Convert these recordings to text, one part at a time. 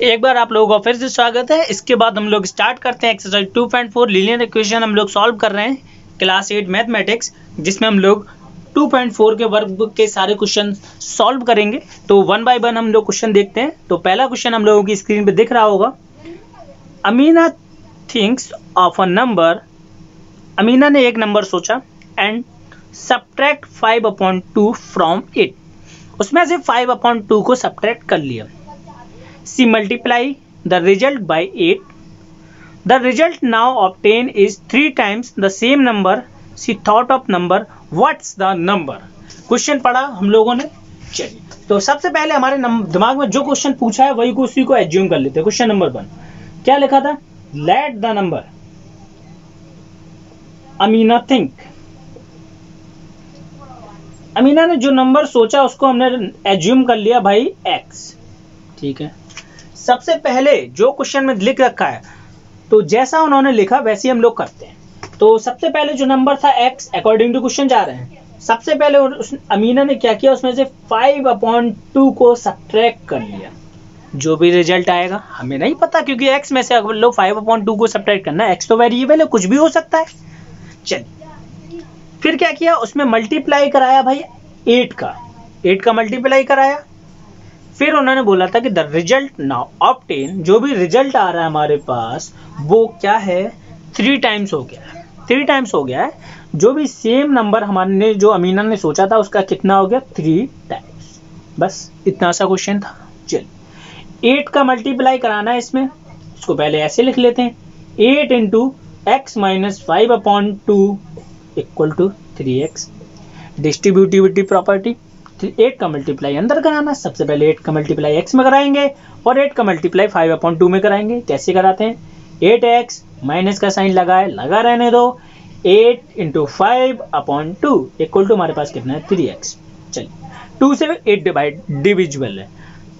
एक बार आप लोगों का फिर से स्वागत है। इसके बाद हम लोग स्टार्ट करते हैं एक्सरसाइज 2.4 लीनियर इक्वेशन हम लोग सॉल्व कर रहे हैं क्लास 8 मैथमेटिक्स, जिसमें हम लोग 2.4 के वर्ग के सारे क्वेश्चन सॉल्व करेंगे। तो वन बाय वन हम लोग क्वेश्चन देखते हैं। तो पहला क्वेश्चन हम लोगों की स्क्रीन पे दिख रहा होगा। Amina thinks of a number. Amina ने एक नंबर सोचा एंड सब्ट्रैक्ट 5/2 फ्रॉम इट। उसमें से 5/2 को सब्ट्रैक्ट कर लिया। She multiply the result by 8. The result now obtained is 3 times the same number she thought of number. What's the number? Question पढ़ा हम लोगों ने। चलिए, तो सबसे पहले हमारे दिमाग में जो क्वेश्चन पूछा है वही को उसी को एज्यूम कर लेते हैं। क्वेश्चन नंबर 1 क्या लिखा था? Let the number Amina think. Amina ने जो नंबर सोचा उसको हमने एज्यूम कर लिया भाई x। ठीक है, सबसे पहले जो क्वेश्चन में लिख रखा है तो जैसा उन्होंने लिखा वैसे हम लोग करते हैं। तो सबसे पहले जो नंबर था x, अकॉर्डिंग टू क्वेश्चन जा रहे हैं। सबसे पहले अमीना ने क्या किया, उसमें से 5/2 को सब्ट्रैक्ट कर लिया। जो भी रिजल्ट आएगा हमें नहीं पता, क्योंकि x में से अगर लोग 5/2 को सब्ट्रैक्ट करना है, x तो वेरिएबल है, कुछ भी हो सकता है। चलिए, फिर क्या किया, उसमें मल्टीप्लाई कराया भाई 8 का मल्टीप्लाई कराया। फिर उन्होंने बोला था कि द रिजल्ट नाउ ऑब्टेन, जो भी रिजल्ट आ रहा है हमारे पास वो क्या है, 3 टाइम्स हो गया है। 3 टाइम्स हो गया है। जो भी सेम नंबर हमारे जो अमीना ने सोचा था उसका कितना हो गया, 3 टाइम्स। बस इतना सा क्वेश्चन था। चलिए, 8 का मल्टीप्लाई कराना है इसमें। इसको पहले ऐसे लिख लेते हैं, 8 into x minus 5/2 equal to 3x। Distributivity property, 8 का मल्टीप्लाई अंदर कराना। सबसे पहले 8 का मल्टीप्लाई x में कराएंगे और 8 का मल्टीप्लाई 5/2 में कराएंगे। कैसे कराते हैं, 8x माइनस का साइन लगा रहने दो। 8 इंटू 5/2 इक्वल टू हमारे पास कितना है, 3x। चलिए, 2 से 8 डिविजिबल है,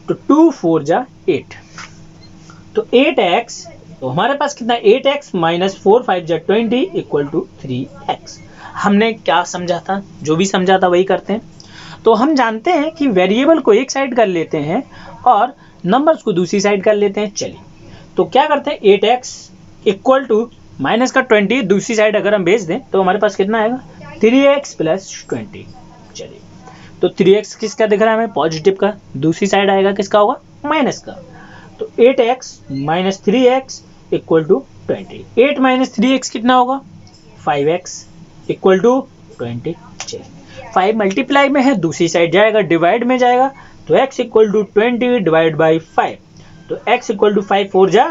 तो 2 4 जा 8, तो 8x, तो हमारे पास कितना है 8x माइनस 4 5 जा 20 इक्वल टू 3x। हमने क्या समझा था, जो भी समझा था वही करते हैं। तो हम जानते हैं कि वेरिएबल को एक साइड कर लेते हैं और नंबर्स को दूसरी साइड कर लेते हैं। चलिए, तो क्या करते हैं, 8x इक्वल टू माइनस का 20 दूसरी साइड अगर हम भेज दें तो हमारे पास कितना आएगा, 3x प्लस 20। चलिए, तो 3x किसका दिख रहा है हमें, पॉजिटिव का। दूसरी साइड आएगा किसका होगा, माइनस का। तो 8x minus 3x equal to 20। 8 minus 3x कितना होगा, 5x इक्वल टू 20। चलिए, 5 मल्टीप्लाई में है, दूसरी साइड जाएगा, डिवाइड में जाएगा, तो x equal to 20 divide by 5, तो x इक्वल टू 5 4 जा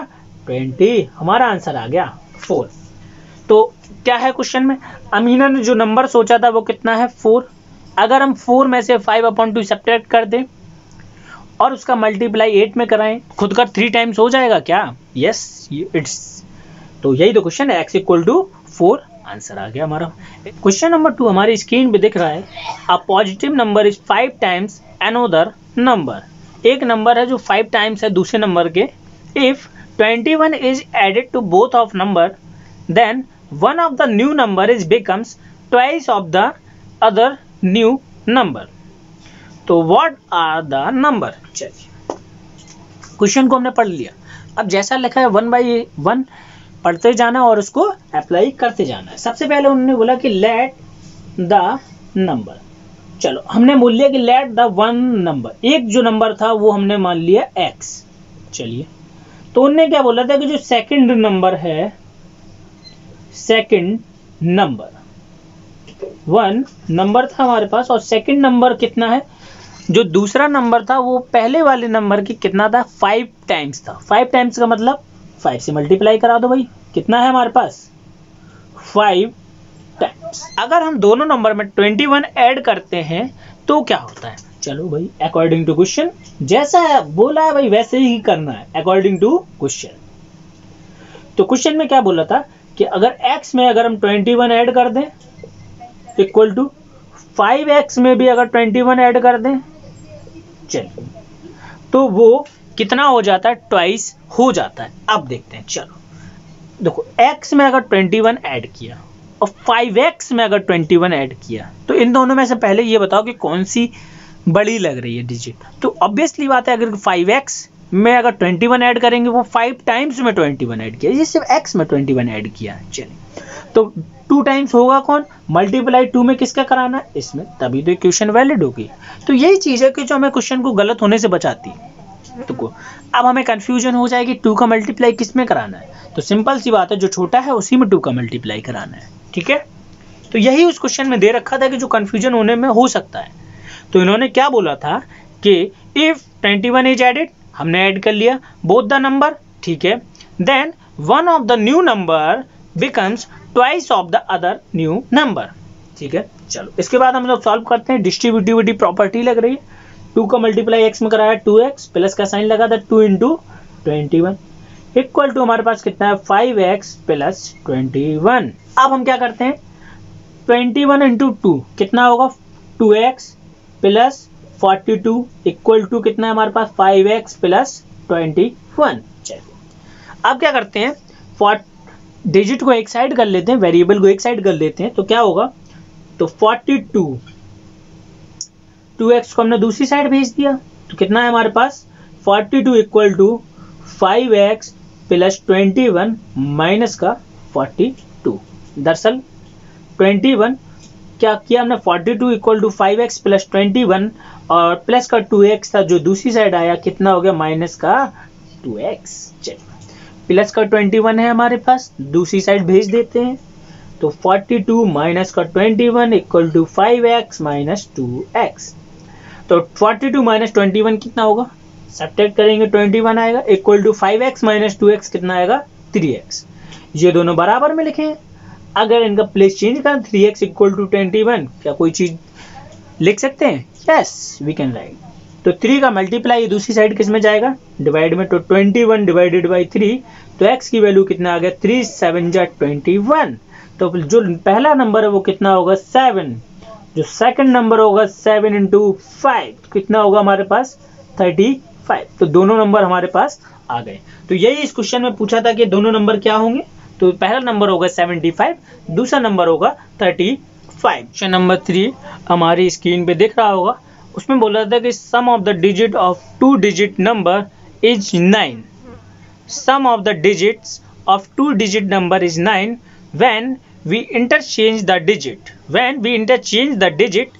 20। हमारा आंसर आ गया 4। तो क्या है क्वेश्चन में, अमीना ने जो नंबर सोचा था वो कितना है, 4। अगर हम 4 में से 5/2 सब्ट्रैक्ट कर दें और उसका मल्टीप्लाई 8 में कराएं, खुद का 3 टाइम्स हो जाएगा क्या, यस इट्स। तो यही तो क्वेश्चन है, x इक्वल टू 4, आंसर आ गया हमारा। क्वेश्चन नंबर 2 हमारी स्क्रीन पे दिख रहा है। A positive number is 5 times another number. एक नंबर है जो 5 टाइम्स है दूसरे नंबर के। If 21 is added to both of number, then one of the new number is becomes twice of the other new number. तो what are the number. चलिए, question को हमने पढ़ लिया। अब जैसा लिखा है 1 बाई 1 पढ़ते जाना और उसको अप्लाई करते जाना है। सबसे पहले उन्होंने बोला कि लेट द नंबर। चलो, हमने बोल लिया कि लेट द वन नंबर, एक जो नंबर था वो हमने मान लिया x। चलिए, तो उन्होंने क्या बोला था कि जो सेकंड नंबर है, सेकंड नंबर 1 नंबर था हमारे पास और सेकंड नंबर कितना है, जो दूसरा नंबर था वो पहले वाले नंबर की कितना था, 5 टाइम्स था। 5 टाइम्स का मतलब 5 से मल्टीप्लाई करा दो भाई, कितना है हमारे पास, 5 टाइम्स। अगर हम दोनों नंबर में 21 ऐड करते हैं तो क्या होता है, चलो भाई अकॉर्डिंग टू क्वेश्चन, जैसा है बोला है भाई वैसे ही करना है अकॉर्डिंग टू क्वेश्चन। तो क्वेश्चन में क्या बोला था कि अगर x में अगर हम 21 ऐड कर दें इक्वल टू 5x में भी अगर 21 ऐड कर दें, चलिए, तो वो कितना हो जाता है, ट्वाइस हो जाता है। अब देखते हैं, चलो देखो, x में अगर 21 ऐड किया और 5x में अगर 21 ऐड किया, तो इन दोनों में से पहले ये बताओ कि कौन सी बड़ी लग रही है डिजिट। तो ऑब्वियसली बात है, अगर 5x में अगर 21 ऐड करेंगे, वो 5 टाइम्स में 21 ऐड किया, ये सिर्फ x में 21 ऐड किया। चलिए, तो 2 टाइम्स होगा कौन, मल्टीप्लाई 2 में किसका कराना है, इसमें, तभी तो इक्वेशन वैलिड होगी। तो यही चीज़ है कि जो हमें क्वेश्चन को गलत होने से बचाती है। तो अब हमें कंफ्यूजन हो जाएगी 2 का मल्टीप्लाई किस में कराना है, तो सिंपल सी बात है, जो छोटा है उसी में 2 का मल्टीप्लाई कराना है। ठीक है, तो यही उस क्वेश्चन में दे रखा था कि जो कंफ्यूजन होने में हो सकता है। तो इन्होंने क्या बोला था कि इफ 21 इज एडेड, हमने ऐड कर लिया बोथ द नंबर, ठीक है, then one of the new number becomes twice of the other new number. ठीक है, चलो इसके बाद हम लोग सॉल्व करते हैं। डिस्ट्रीब्यूटिविटी प्रॉपर्टी लग रही है, 2 का मल्टीप्लाई x में कराया 2x, प्लस का साइन लगा था 2 इंटू 21 इक्वल टू हमारे पास कितना है 5x प्लस 21। अब हम क्या करते हैं, 21 इंटू 2 कितना होगा 2x प्लस 42 इक्वल टू कितना है हमारे पास 5x प्लस 21। चलिए अब क्या करते हैं, डिजिट को एक साइड कर लेते हैं, वेरिएबल को एक साइड कर लेते हैं, तो क्या होगा, तो 42 2x को हमने दूसरी साइड भेज दिया, तो कितना है हमारे पास 42 equal to 5x plus 21 minus का 42। दरअसल 21 क्या किया हमने, 42 इक्वल टू 5x प्लस 21 और प्लस का 2x था जो दूसरी साइड आया, कितना हो गया माइनस का 2x। चलिए प्लस का 21 है हमारे पास, दूसरी साइड भेज देते हैं, तो 42 माइनस का 21 equal to 5x minus 2x। तो 42 माइनस 21 कितना होगा, सब्ट्रैक्ट करेंगे 21 आएगा, equal to 5x minus 2x कितना आएगा 3x। ये दोनों बराबर में लिखे हैं, अगर इनका प्लेस चेंज करें 3x इक्वल टू 21, क्या कोई चीज लिख सकते हैं, यस वी कैन राइट। तो 3 का मल्टीप्लाई दूसरी साइड किस में जाएगा, डिवाइड में, तो 21 डिवाइडेड बाई 3, तो x की वैल्यू कितना आ गया 3 7 जा 21। तो जो पहला नंबर है वो कितना होगा 7, जो सेकंड नंबर होगा 7 इंटू 5 कितना होगा हमारे पास 35। तो दोनों नंबर हमारे पास आ गए। तो यही इस क्वेश्चन में पूछा था कि दोनों नंबर क्या होंगे, तो पहला नंबर होगा 75, दूसरा नंबर होगा 35। क्वेश्चन नंबर 3 हमारी स्क्रीन पे दिख रहा होगा, उसमें बोला था कि sum of the digit of 2 digit number is 9। Sum of the digits of 2 digit number is 9 when we interchange the digit,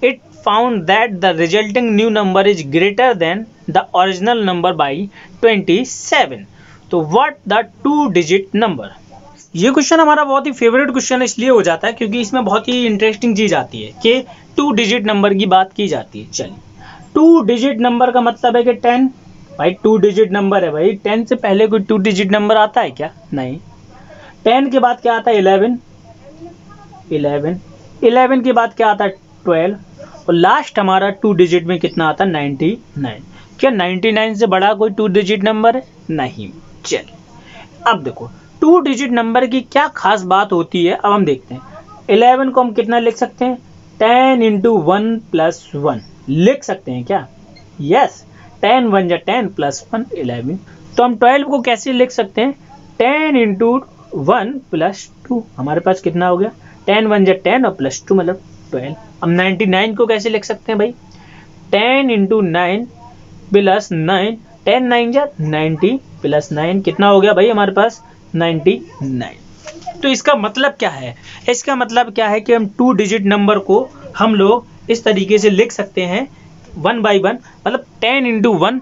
it found that the resulting new number is greater than the original number by 27. तो what the 2 digit number? ये question हमारा बहुत ही favourite question इसलिए हो जाता है क्योंकि इसमें बहुत ही इंटरेस्टिंग चीज आती है कि 2 डिजिट नंबर की बात की जाती है। चलिए 2 डिजिट नंबर का मतलब है कि 10, भाई 2 डिजिट नंबर है भाई, 10 से पहले कोई 2 डिजिट नंबर आता है क्या, नहीं। 10 के बाद क्या आता है 11 के बाद क्या आता है 12 और लास्ट हमारा 2 डिजिट में कितना आता है 99। क्या 99 से बड़ा कोई 2 डिजिट नंबर है, नहीं। चलिए अब देखो 2 डिजिट नंबर की क्या खास बात होती है, अब हम देखते हैं। 11 को हम कितना लिख सकते हैं 10 इंटू 1 प्लस 1 लिख सकते हैं क्या, यस 10 1 जा 10 प्लस 1 11। तो हम 12 को कैसे लिख सकते हैं 10 इंटू 1 प्लस 2, हमारे पास कितना हो गया 10 1 जा 10 और प्लस 2 मतलब 12। अब 99 को कैसे लिख सकते हैं भाई 10 इंटू 9 प्लस 9, 10 9 जा 90 प्लस 9 कितना हो गया भाई हमारे पास 99। तो इसका मतलब क्या है, इसका मतलब क्या है कि हम 2 डिजिट नंबर को हम लोग इस तरीके से लिख सकते हैं 1 बाई 1, मतलब 10 इंटू 1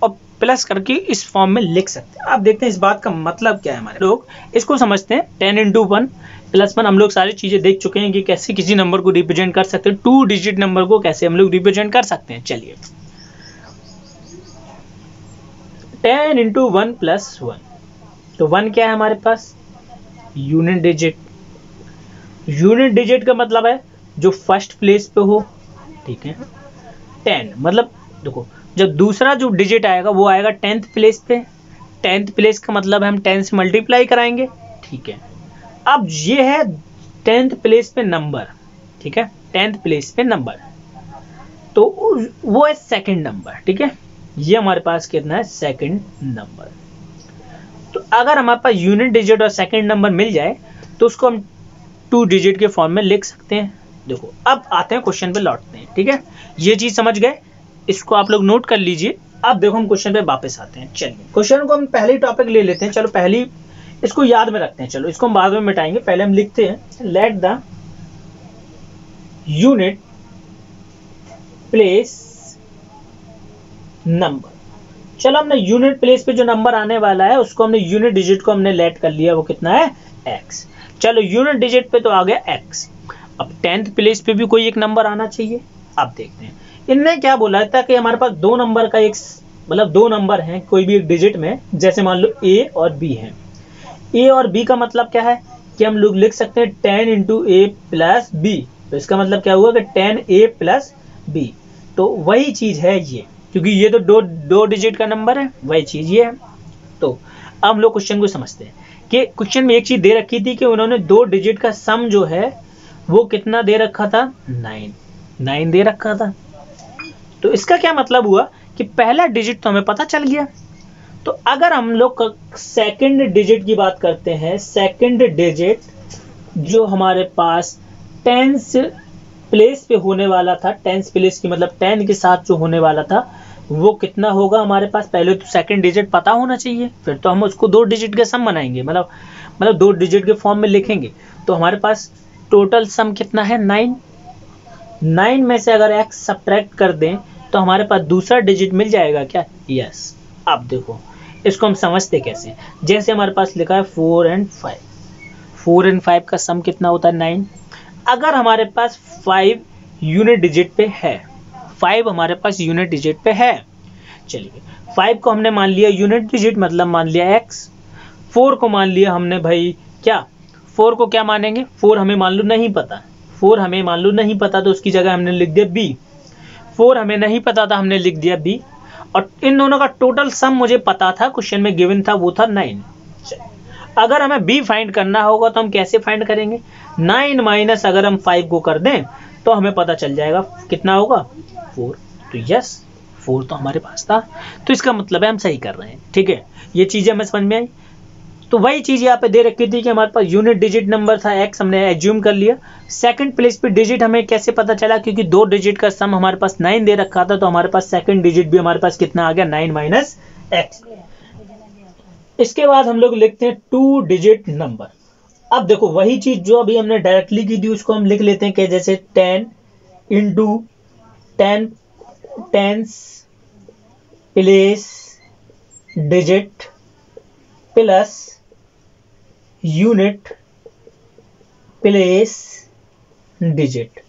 और प्लस करके इस फॉर्म में लिख सकते हैं। अब देखते हैं इस बात का मतलब क्या है, हमारे लोग इसको समझते हैं 10 इंटू 1 प्लस 1। हम लोग सारी चीजें देख चुके हैं कि कैसे किसी नंबर को रिप्रेजेंट कर सकते हैं, 2 डिजिट नंबर को कैसे हम लोग रिप्रेजेंट कर सकते हैं। चलिए 10 इंटू 1 प्लस 1, तो 1 क्या है हमारे पास यूनिट डिजिट। यूनिट डिजिट का मतलब है जो फर्स्ट प्लेस पे हो, ठीक है। 10 मतलब देखो जब दूसरा जो डिजिट आएगा वो आएगा 10th प्लेस पे, 10th प्लेस का मतलब है हम 10 से मल्टीप्लाई कराएंगे, ठीक है। अब ये है 10th प्लेस पे नंबर, ठीक है, 10th प्लेस पे नंबर, तो वो है सेकंड नंबर, ठीक है। ये हमारे पास कितना है सेकंड नंबर। तो अगर हमारे पास यूनिट डिजिट और सेकंड नंबर मिल जाए तो उसको हम 2 डिजिट के फॉर्म में लिख सकते हैं। देखो अब आते हैं क्वेश्चन पे लौटते हैं, ठीक है। ये चीज समझ गए, इसको आप लोग नोट कर लीजिए अब देखो हम क्वेश्चन पे वापस आते हैं। चलिए क्वेश्चन को हम पहले ही टॉपिक ले लेते हैं। चलो पहली इसको याद में रखते हैं, चलो इसको हम बाद में मिटाएंगे। पहले हम लिखते हैं let the unit place number. चलो हमने यूनिट प्लेस पे जो नंबर आने वाला है उसको हमने यूनिट डिजिट को हमने लेट कर लिया, वो कितना है x। चलो यूनिट डिजिट पे तो आ गया x। अब 10th प्लेस पे भी कोई एक नंबर आना चाहिए। अब देखते हैं इनने क्या बोला था कि हमारे पास दो नंबर का एक मतलब दो नंबर हैं कोई भी एक डिजिट में, जैसे मान लो a और b है। a और b का मतलब क्या है कि हम लोग लिख सकते हैं 10 इंटू a प्लस b। तो इसका मतलब क्या हुआ कि 10a प्लस b। तो वही चीज है ये, क्योंकि ये तो दो डिजिट का नंबर है, वही चीज ये है। तो अब हम लोग क्वेश्चन को समझते हैं कि क्वेश्चन में एक चीज दे रखी थी कि उन्होंने दो डिजिट का सम जो है वो कितना दे रखा था, 9 दे रखा था। तो इसका क्या मतलब हुआ कि पहला डिजिट तो हमें पता चल गया। तो अगर हम लोग सेकंड डिजिट की बात करते हैं, सेकंड डिजिट जो हमारे पास टेंस प्लेस पे होने वाला था, टेंस प्लेस की मतलब 10 के साथ जो होने वाला था वो कितना होगा हमारे पास। पहले तो सेकंड डिजिट पता होना चाहिए, फिर तो हम उसको दो डिजिट के सम बनाएंगे, मतलब दो डिजिट के फॉर्म में लिखेंगे। तो हमारे पास टोटल सम कितना है 9 में से अगर x सब्ट्रैक्ट कर दें तो हमारे पास दूसरा डिजिट मिल जाएगा क्या, यस। अब देखो इसको हम समझते कैसे, जैसे हमारे पास लिखा है 4 और 5 का सम कितना होता है 9। अगर हमारे पास 5 यूनिट डिजिट पे है, 5 हमारे पास यूनिट डिजिट पे है, चलिए 5 को हमने मान लिया यूनिट डिजिट मतलब मान लिया x। 4 को मान लिया हमने भाई क्या, 4 को क्या मानेंगे, 4 हमें मान लो नहीं पता, 4 हमें मान लो नहीं पता तो उसकी जगह हमने लिख दिया b। 4 हमें नहीं पता था, हमने लिख दिया b। और इन दोनों का टोटल सम मुझे पता था, क्वेश्चन में गिवन था, वो था 9। अगर हमें b फाइंड करना होगा तो हम कैसे फाइंड करेंगे, 9 माइनस अगर हम 5 को कर दें तो हमें पता चल जाएगा कितना होगा 4। तो यस 4 तो हमारे पास था, तो इसका मतलब है हम सही कर रहे हैं। ठीक है, ये चीजें हमें समझ में आई। तो वही चीज यहाँ पे दे रखी थी कि हमारे पास यूनिट डिजिट नंबर था x, हमने एज्यूम कर लिया। सेकंड प्लेस पे डिजिट हमें कैसे पता चला, क्योंकि दो डिजिट का सम हमारे पास 9 दे रखा था, तो हमारे पास सेकंड डिजिट भी हमारे पास कितना आ गया 9 माइनस x। इसके बाद हम लोग लिखते हैं 2 डिजिट नंबर। अब देखो वही चीज जो अभी हमने डायरेक्टली की थी उसको हम लिख लेते हैं कि जैसे 10 into 10 tens place digit plus unit place digit.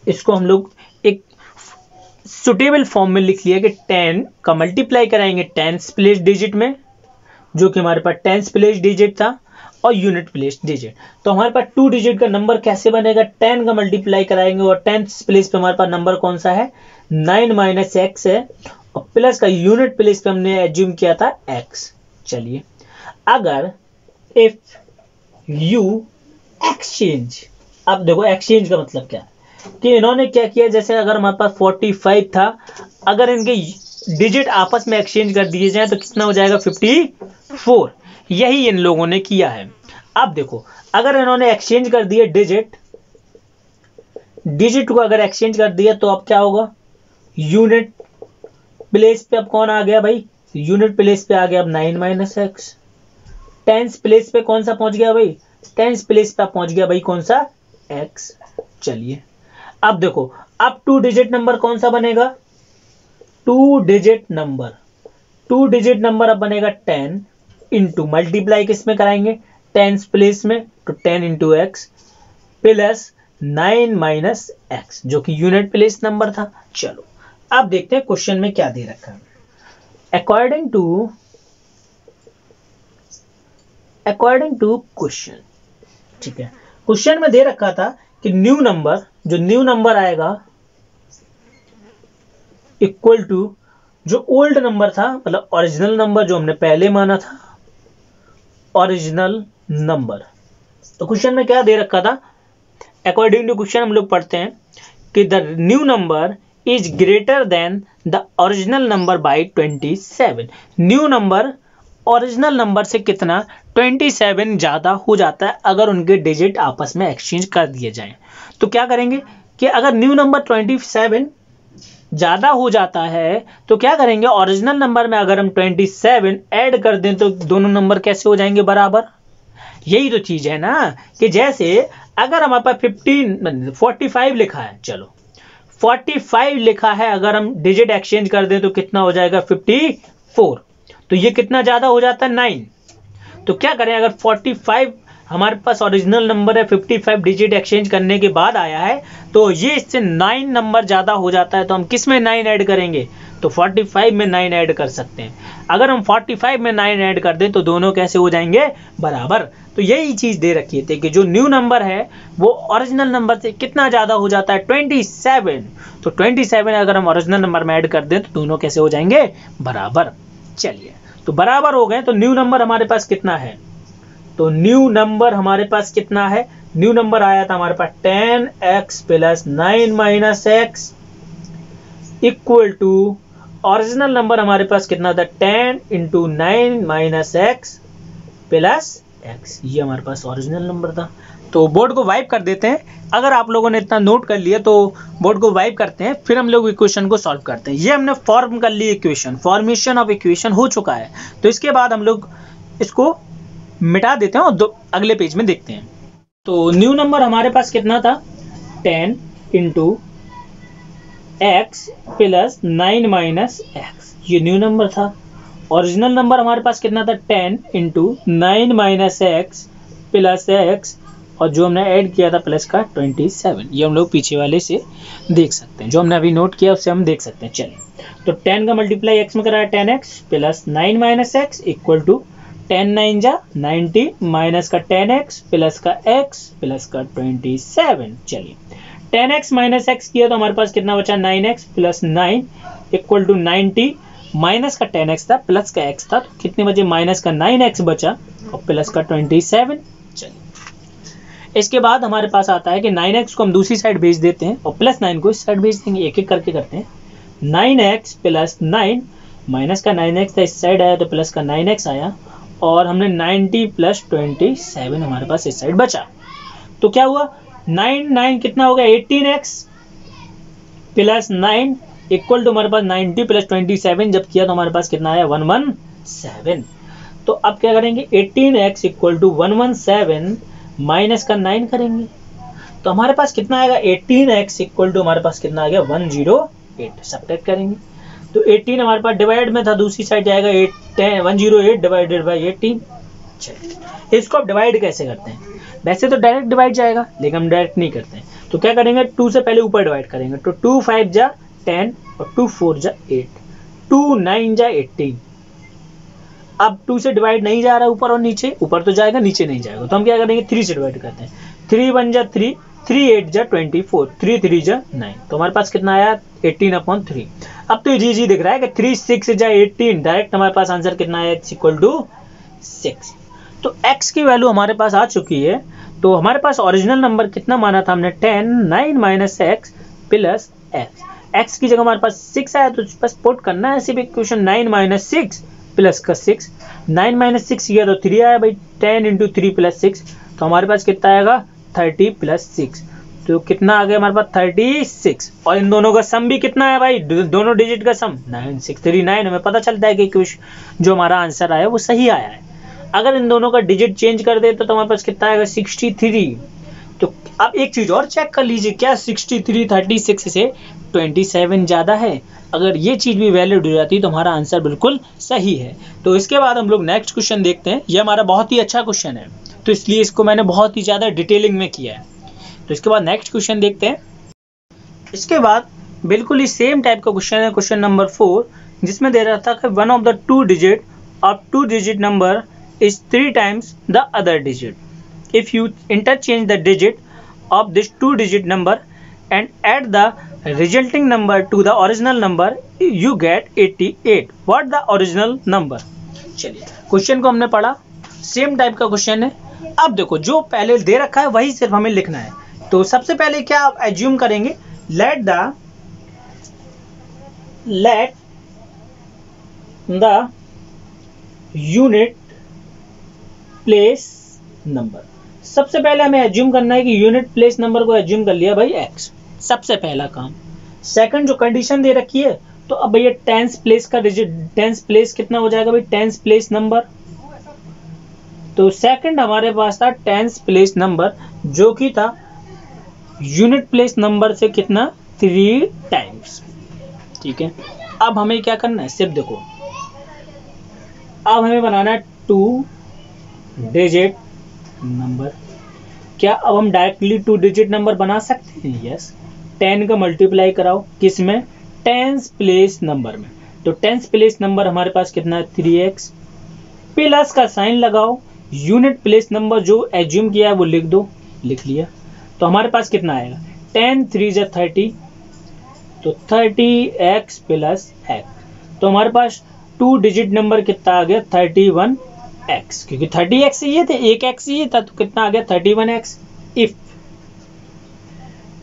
इसको हम लोग एक सुटेबल फॉर्म में लिख लिया कि 10 का मल्टीप्लाई कराएंगे टेंस प्लेस डिजिट में, जो कि हमारे पास टेंस प्लेस डिजिट था, और यूनिट प्लेस डिजिट। तो हमारे पास 2 डिजिट का नंबर कैसे बनेगा, 10 का मल्टीप्लाई कराएंगे और टेंस प्लेस पे हमारे पास नंबर कौन सा है 9 माइनस x है, और प्लस का यूनिट प्लेस पे हमने एज्यूम किया था x। चलिए अगर इफ यू एक्सचेंज, अब देखो एक्सचेंज का मतलब क्या है कि इन्होंने क्या किया, जैसे अगर हमारे पास 45 था, अगर इनके डिजिट आपस में एक्सचेंज कर दिए जाए तो कितना हो जाएगा 54। यही इन लोगों ने किया है। अब देखो अगर इन्होंने एक्सचेंज कर दिया डिजिट को अगर एक्सचेंज कर दिया तो अब क्या होगा, यूनिट प्लेस पे अब कौन आ गया भाई, यूनिट प्लेस पे आ गया अब 9 माइनस एक्स। टेंस प्लेस पे कौन सा पहुंच गया भाई, टेंस प्लेस पे पहुंच गया भाई कौन सा x। चलिए अब देखो अब 2 डिजिट नंबर कौन सा बनेगा, 2 डिजिट नंबर अब बनेगा 10 इंटू मल्टीप्लाई किस में कराएंगे टेंस प्लेस में, तो 10 into x plus 9 minus x जो कि यूनिट प्लेस नंबर था। चलो अब देखते हैं क्वेश्चन में क्या दे रखा है। अकॉर्डिंग टू क्वेश्चन, ठीक है, क्वेश्चन में दे रखा था कि न्यू नंबर आएगा इक्वल टू जो ओल्ड नंबर था, मतलब ओरिजिनल नंबर जो हमने पहले माना था, ओरिजिनल नंबर। तो क्वेश्चन में क्या दे रखा था, अकॉर्डिंग टू क्वेश्चन हम लोग पढ़ते हैं कि the new number is greater than the original number by 27। New number original number से कितना 27 ज्यादा हो जाता है अगर उनके डिजिट आपस में एक्सचेंज कर दिए जाएं। तो क्या करेंगे कि अगर न्यू नंबर 27 ज़्यादा हो जाता है तो क्या करेंगे, ओरिजिनल नंबर में अगर हम 27 ऐड कर दें तो दोनों नंबर कैसे हो जाएंगे बराबर। यही तो चीज़ है ना, कि जैसे अगर हमारे पास 45 लिखा है, चलो 45 लिखा है, अगर हम डिजिट एक्सचेंज कर दें तो कितना हो जाएगा 54। तो ये कितना ज़्यादा हो जाता है 9। तो क्या करें, अगर 45 हमारे पास ओरिजिनल नंबर है, 55 डिजिट एक्सचेंज करने के बाद आया है, तो ये इससे 9 नंबर ज़्यादा हो जाता है, तो हम किस में 9 ऐड करेंगे, तो 45 में 9 ऐड कर सकते हैं। अगर हम 45 में 9 ऐड कर दें तो दोनों कैसे हो जाएंगे बराबर। तो यही चीज़ दे रखी थी कि जो न्यू नंबर है वो ओरिजिनल नंबर से कितना ज़्यादा हो जाता है 27। तो 27 अगर हम ओरिजिनल नंबर में ऐड कर दें तो दोनों कैसे हो जाएंगे बराबर। चलिए, तो बराबर हो गए, तो न्यू नंबर हमारे पास कितना है, तो न्यू नंबर हमारे पास कितना है, न्यू नंबर आया था हमारे पास 10x plus 9 - x equal to original number हमारे पास कितना था 10 × 9 - x प्लस x। ये हमारे पास ओरिजिनल नंबर था। तो बोर्ड को वाइप कर देते हैं। अगर आप लोगों ने इतना नोट कर लिया तो बोर्ड को वाइप करते हैं, फिर हम लोग इक्वेशन को सॉल्व करते हैं। ये हमने फॉर्म कर ली इक्वेशन, फॉर्मेशन ऑफ इक्वेशन हो चुका है। तो इसके बाद हम लोग इसको मिटा देते हैं और अगले पेज में देखते हैं। तो न्यू नंबर हमारे पास कितना था 10 × x प्लस 9 - x, ये न्यू नंबर था। ओरिजिनल नंबर हमारे पास कितना था 10 × 9 - x प्लस x, और जो हमने ऐड किया था प्लस का 27। ये हम लोग पीछे वाले से देख सकते हैं, जो हमने अभी नोट किया उससे हम देख सकते हैं। चलिए, तो 10 का मल्टीप्लाई x में कराया 10x plus 9 - x equal to 10 × 9 = 90 minus का 10x प्लस का x प्लस का 27। चलिए, 10x माइनस x किया तो हमारे पास कितना बचा 9x plus 9 equal to 90 minus का 10x था प्लस का x था, तो कितने बचे माइनस का 9x बचा और प्लस का 27। चलिए, इसके बाद हमारे पास आता है कि 9x को हम दूसरी साइड भेज देते हैं और प्लस 9 को इस साइड भेज देंगे। एक एक करके करते हैं। 9x प्लस 9 माइनस का 9x था, इस साइड आया तो प्लस का 9x आया, और हमने 90 प्लस 27 हमारे पास इस साइड बचा। तो क्या हुआ 9 कितना हो गया 18x प्लस 9 इक्वल टू हमारे पास 90 प्लस 27 जब किया तो हमारे पास कितना आया 117। तो अब क्या करेंगे 18x इक्वल टू 117 माइनस का 9 करेंगे तो हमारे पास कितना आएगा 18x इक्वल टू हमारे पास कितना आ गया 108। सब्ट्रैक्ट करेंगे तो 18 हमारे पास डिवाइड में था, दूसरी साइड जाएगा 108 डिवाइडेड बाई 18। चलिए, इसको आप डिवाइड कैसे करते हैं, वैसे तो डायरेक्ट डिवाइड जाएगा लेकिन हम डायरेक्ट नहीं करते हैं। तो क्या करेंगे 2 से पहले ऊपर डिवाइड करेंगे, तो 2 × 5 = 10 और 2 × 4 = 8, 2 × 9 = 18। अब 2 से डिवाइड नहीं जा रहा है ऊपर और नीचे, ऊपर तो जाएगा नीचे नहीं जाएगा, तो हम क्या करेंगे 3 से डिवाइड करते हैं। 3 × 1 = 3, 3 × 8 = 24, 3 × 3 = 9। तो हमारे पास कितना आया 18/3। अब तो जी दिख रहा है कि 3 × 6 = 18, डायरेक्ट हमारे पास आंसर कितना है इक्वल टू 6। तो x की वैल्यू हमारे पास आ चुकी है। तो हमारे पास ओरिजिनल नंबर कितना माना था हमने 10 9 - x प्लस x की जगह हमारे पास 6 आया, तो बस पुट करना है सिर्फ इक्वेशन 9 - 6 प्लस का 6। 9 - 6 किया तो 3 आया भाई, 10 × 3 + 6, तो हमारे पास कितना आएगा 30 प्लस 6। तो कितना आ गया हमारे पास 36, और इन दोनों का सम भी कितना है भाई, दोनों डिजिट का सम 9639। हमें पता चलता है कि जो हमारा आंसर आया वो सही आया है। अगर इन दोनों का डिजिट चेंज कर दे तो हमारे पास कितना आएगा 63। तो अब एक चीज और चेक कर लीजिए, क्या 63 36 से 27 ज्यादा है। अगर ये चीज भी वैलिड हो जाती तो हमारा आंसर बिल्कुल सही है। तो इसके बाद हम लोग नेक्स्ट क्वेश्चन देखते हैं। ये हमारा बहुत ही अच्छा क्वेश्चन है, तो इसलिए इसको मैंने बहुत ही ज्यादा डिटेलिंग में किया है। तो इसके बाद नेक्स्ट क्वेश्चन देखते हैं। इसके बाद बिल्कुल ही सेम टाइप का क्वेश्चन है, क्वेश्चन नंबर 4, जिसमें दे रहा था कि one of the 2 digit of 2 digit number is 3 times the other digit. If you interchange the digit of this 2 digit number and add the resulting number to the original number, you get 88. What the original number? चलिए, question को हमने पढ़ा, same type का question है। अब देखो जो पहले दे रखा है वही सिर्फ हमें लिखना है। तो सबसे पहले क्या आप एज्यूम करेंगे, let the unit place number. सबसे पहले हमें एज्यूम करना है कि यूनिट प्लेस नंबर को एज्यूम कर लिया भाई x, सबसे पहला काम। सेकंड जो कंडीशन दे रखी है, तो अब भैया टेंस प्लेस का डिजिट, टेंस प्लेस कितना हो जाएगा भाई, टेंस प्लेस नंबर। तो सेकंड हमारे पास था टेंस प्लेस नंबर, जो कि था यूनिट प्लेस नंबर से कितना, 3 टाइम्स। ठीक है, अब हमें क्या करना है, सिर्फ देखो, अब हमें बनाना है 2 डिजिट नंबर। क्या अब हम डायरेक्टली 2 डिजिट नंबर बना सकते हैं? यस। 10 का मल्टीप्लाई कराओ किसमें, टेंस प्लेस नंबर में। तो टेंस प्लेस नंबर हमारे पास कितना है, 3x। प्लस का साइन लगाओ, यूनिट प्लेस नंबर जो एज्यूम किया है वो लिख दो, लिख लिया। तो हमारे पास कितना आएगा, 10 3 जा 30, तो 30x प्लस x। तो हमारे पास 2 डिजिट नंबर कितना आ गया, 31x, क्योंकि 30x ये थे, एक x ये था, तो कितना आ गया, 31x। If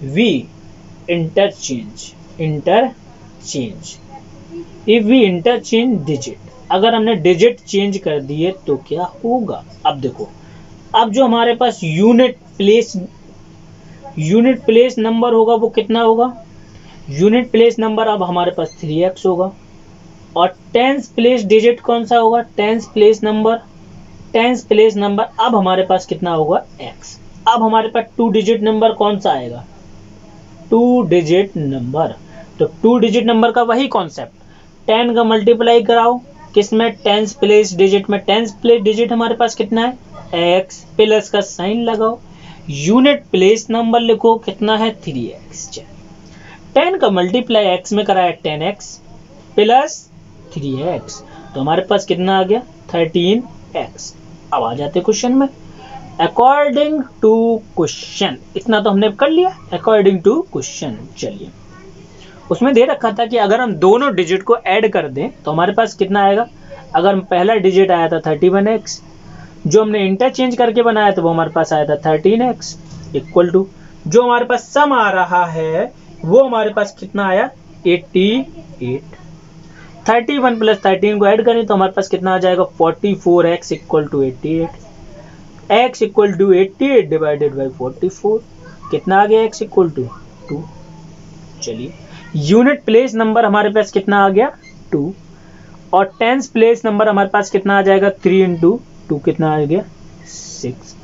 we interchange if we interchange digit, अगर हमने डिजिट चेंज कर दिए तो क्या होगा। अब देखो, अब जो हमारे पास यूनिट प्लेस नंबर होगा वो कितना होगा, यूनिट प्लेस नंबर अब हमारे पास 3x होगा। और टेंस प्लेस डिजिट कौन सा होगा, टेंस प्लेस नंबर अब हमारे पास कितना होगा, x। अब हमारे पास 2 डिजिट नंबर कौन सा आएगा, 2 डिजिट नंबर। तो 2 डिजिट नंबर का वही कॉन्सेप्ट, 10 का मल्टीप्लाई कराओ किसमें, टेंस प्लेस डिजिट में। टेंस प्लेस डिजिट हमारे पास कितना है, x, प्लस का साइन लगाओ, यूनिट प्लेस नंबर लिखो कितना है, 3x। 10 का मल्टीप्लाई x में कराया 10x प्लस 3x, तो हमारे पास कितना आ गया, 13x। अब आ जाते क्वेश्चन में, अकॉर्डिंग टू क्वेश्चन, इतना तो हमने कर लिया, अकॉर्डिंग टू क्वेश्चन। चलिए, उसमें दे रखा था कि अगर हम दोनों डिजिट को ऐड कर दें तो हमारे पास कितना आएगा। अगर पहला डिजिट आया था 31x, जो हमने इंटरचेंज करके बनाया था वो हमारे पास आया था 13x, इक्वल टू जो हमारे पास सम आ रहा है वो हमारे पास कितना आया, 88। 31 प्लस 13 को ऐड करें तो हमारे पास कितना आ जाएगा, 44x equal to 88। x equal to 88 divided by 44, कितना आ गया, x इक्वल टू 2। चलिए, यूनिट प्लेस नंबर हमारे पास कितना आ गया, 2। और टेंस प्लेस नंबर हमारे पास कितना आ जाएगा, 3 इंटू 2 कितना आ गया, 6।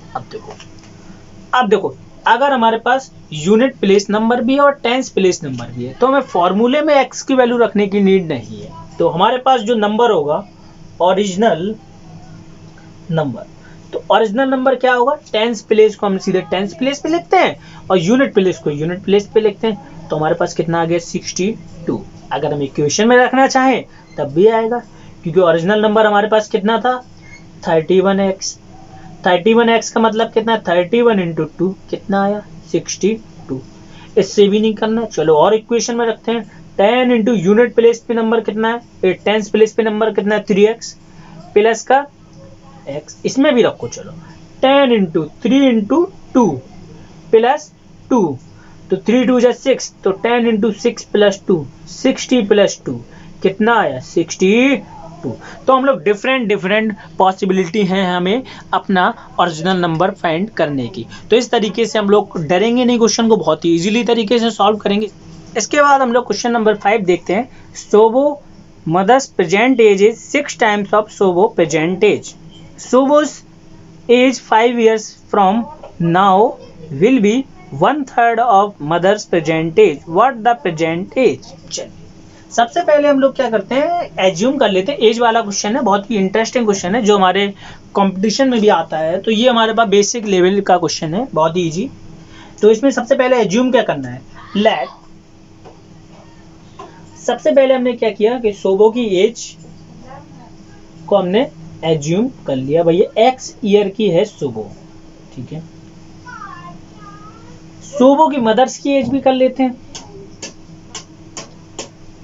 अब देखो अगर हमारे पास यूनिट प्लेस नंबर भी है और टेंस प्लेस नंबर भी है तो हमें फॉर्मूले में x की वैल्यू रखने की नीड नहीं है। तो हमारे पास जो नंबर होगा ओरिजिनल नंबर, तो ओरिजिनल नंबर क्या होगा, टेंस प्लेस को हम सीधे टेंस प्लेस पे लिखते हैं और यूनिट प्लेस को यूनिट प्लेस पे लिखते हैं। तो हमारे पास कितना आ गया, 62। अगर हम इक्वेशन में रखना चाहें तब भी आएगा, क्योंकि ओरिजिनल नंबर हमारे पास कितना था, 31x। 31x का मतलब कितना, 31 इंटू 2 कितना आया, 62। इससे भी नहीं करना, चलो और इक्वेशन में रखते हैं। 10 इंटू यूनिट प्लेस पे नंबर कितना है, टेंस प्लेस पे नंबर कितना है, 3x प्लस का x, इसमें भी रखो। चलो 10 इंटू 3 इंटू 2 प्लस 2, तो 3 2 जा 6, तो 10 इंटू 6 प्लस 2, 60 प्लस 2 कितना आया, 62। तो हम लोग डिफरेंट पॉसिबिलिटी हैं हमें अपना ओरिजिनल नंबर फाइंड करने की। तो इस तरीके से हम लोग डरेंगे नहीं, क्वेश्चन को बहुत ही इजीली तरीके से सॉल्व करेंगे। इसके बाद हम लोग क्वेश्चन नंबर 5 देखते हैं। Sobo mother's present age is 6 times of Sobo present age. सोबो's age 5 years from now will be 1/3 of mother's present age. What the present age? चलिए, सबसे पहले हम लोग क्या करते हैं, एज्यूम कर लेते हैं। एज वाला क्वेश्चन है, बहुत ही इंटरेस्टिंग क्वेश्चन है जो हमारे कंपटीशन में भी आता है। तो ये हमारे पास बेसिक लेवल का क्वेश्चन है, बहुत ही ईजी। तो इसमें सबसे पहले एज्यूम क्या करना है, लेट, सबसे पहले हमने क्या किया कि सोबो की एज को हमने एज्यूम कर लिया, भैया x ईयर की है सोबो, ठीक है। सोबो की मदर्स की एज भी कर लेते हैं।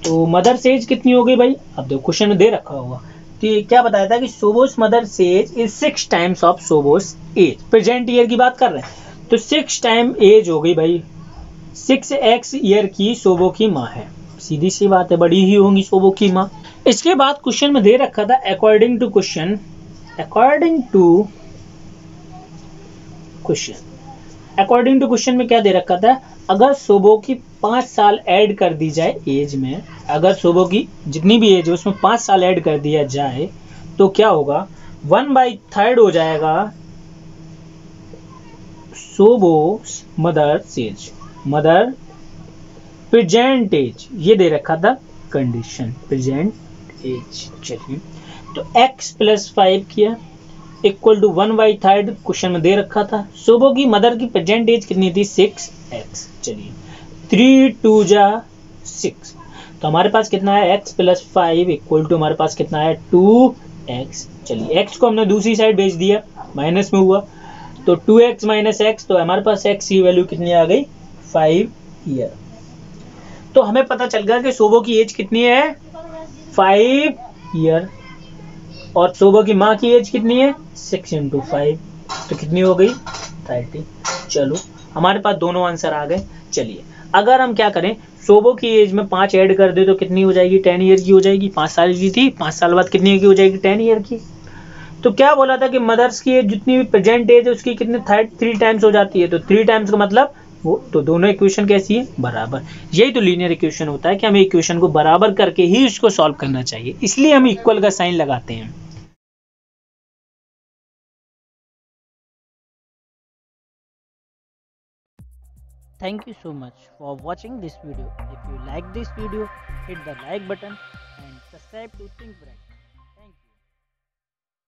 तो मदर्स एज कितनी हो गई भाई, अब देखो क्वेश्चन में दे रखा होगा कि क्या बताया था कि Sobo's mother's age is 6 times of Sobo's age. Present year की बात कर रहे हैं, तो 6 टाइम एज हो गई भाई, 6x ईयर की सोबो की माँ है। सीधी सी बात है, बड़ी ही होंगी सोबो की माँ। इसके बाद क्वेश्चन में दे रखा था according to question, according to question में क्या दे रखा था, अगर सोबो की 5 साल ऐड कर दी जाए एज में, अगर सोबो की जितनी भी एज है उसमें 5 साल ऐड कर दिया जाए तो क्या होगा, 1/3 हो जाएगा Sobo mother's age, mother present age, ये दे रखा था कंडीशन प्रेजेंट एज। चलिए तो x प्लस 5 किया इक्वल टू 1/3 क्वेश्चन में दे रखा था। सोबो की मदर की प्रेजेंट एज कितनी थी, 6x। चलिए 3 2 जा 6, तो हमारे पास कितना है, x प्लस 5 इक्वल टू हमारे पास कितना है 2x। चलिए x को हमने दूसरी साइड भेज दिया, माइनस में हुआ, तो 2x माइनस x, तो हमारे पास x की वैल्यू कितनी आ गई, 5 ईयर। तो हमें पता चल गया कि सोबो की एज कितनी है, 5 ईयर, और सोबो की माँ की एज कितनी है, 6 × 5, तो कितनी हो गई, 30। चलो हमारे पास दोनों आंसर आ गए। चलिए अगर हम क्या करें, सोबो की एज में 5 ऐड कर दे तो कितनी हो जाएगी, 10 ईयर की हो जाएगी। 5 साल की थी, 5 साल बाद कितनी की हो जाएगी, 10 ईयर की। तो क्या बोला था कि मदर्स की एज जितनी भी प्रेजेंट एज है उसकी कितने 3 टाइम्स हो जाती है, तो 3 टाइम्स का मतलब वो, तो दोनों इक्वेशन कैसी है, बराबर। यही तो लीनियर इक्वेशन होता है कि हमें इक्वेशन को बराबर करके ही उसको सॉल्व करना चाहिए, इसलिए हम इक्वल का साइन लगाते हैं। Thank you so much for watching this video. If you like this video, hit the like button and subscribe to Think Bright.